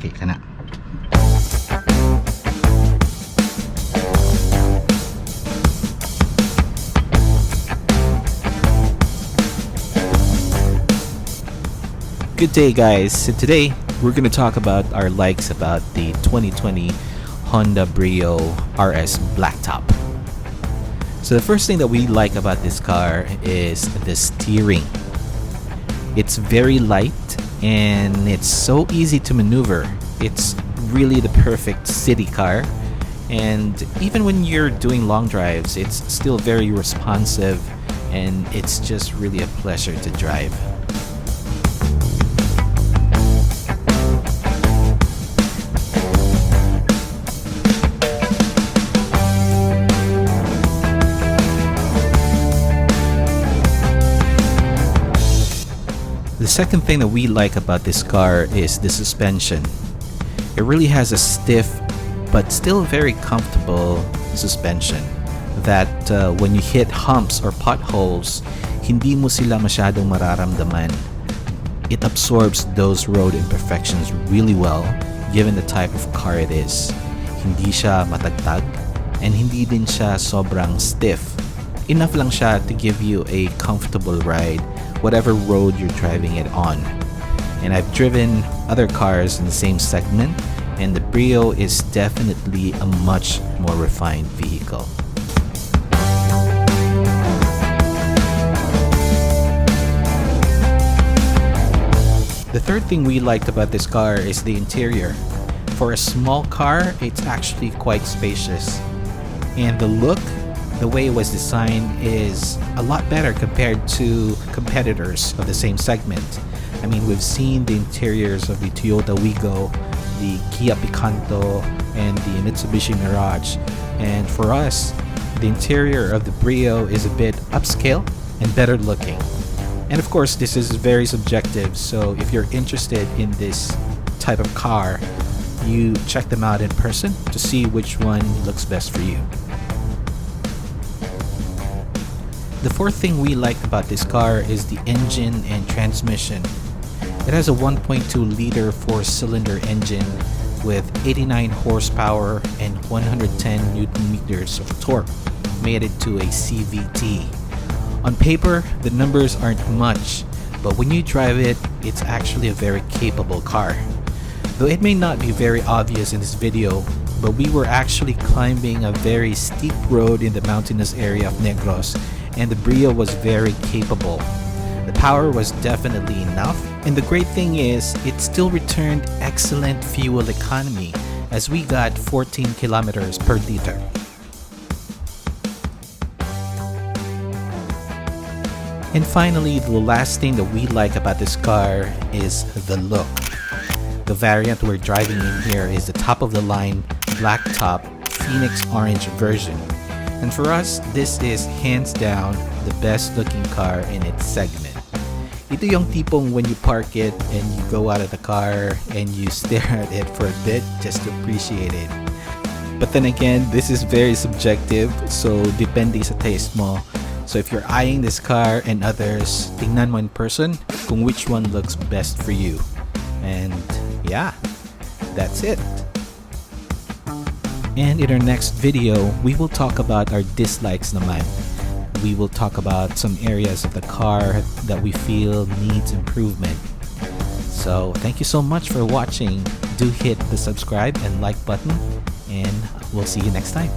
Okay ka na. Good day, guys. So today we're going to talk about our likes about the 2020 Honda Brio RS Blacktop. So the first thing that we like about this car is the steering. It's very light and it's so easy to maneuver. It's really the perfect city car, and even when you're doing long drives, it's still very responsive and it's just really a pleasure to drive. The second thing that we like about this car is the suspension. It really has a stiff but still very comfortable suspension that when you hit humps or potholes, hindi mo sila masyadong mararamdaman. It absorbs those road imperfections really well given the type of car it is. Hindi siya matagtag and hindi din siya sobrang stiff. Enough lang siya to give you a comfortable ride whatever road you're driving it on. And I've driven other cars in the same segment, and the Brio is definitely a much more refined vehicle. The third thing we liked about this car is the interior. For a small car, it's actually quite spacious. And the look, the way it was designed, is a lot better compared to competitors of the same segment. I mean, we've seen the interiors of the Toyota Wigo, the Kia Picanto, and the Mitsubishi Mirage. And for us, the interior of the Brio is a bit upscale and better looking. And of course, this is very subjective, so if you're interested in this type of car, you check them out in person to see which one looks best for you. The fourth thing we liked about this car is the engine and transmission. It has a 1.2-liter 4-cylinder engine with 89 horsepower and 110 Newton meters of torque, made it to a CVT. On paper, the numbers aren't much, but when you drive it, it's actually a very capable car. Though it may not be very obvious in this video, but we were actually climbing a very steep road in the mountainous area of Negros, and the Brio was very capable. The power was definitely enough, and the great thing is it still returned excellent fuel economy as we got 14 kilometers per liter. And finally, the last thing that we like about this car is the look. The variant we're driving in here is the top-of-the-line blacktop Phoenix Orange version. And for us, this is hands down the best looking car in its segment. Ito yung tipong when you park it and you go out of the car and you stare at it for a bit just to appreciate it. But then again, this is very subjective, so depende sa taste mo. So if you're eyeing this car and others, tingnan mo in person kung which one looks best for you. And yeah, that's it. And in our next video, we will talk about our dislikes naman. We will talk about some areas of the car that we feel needs improvement. So thank you so much for watching. Do hit the subscribe and like button, and we'll see you next time.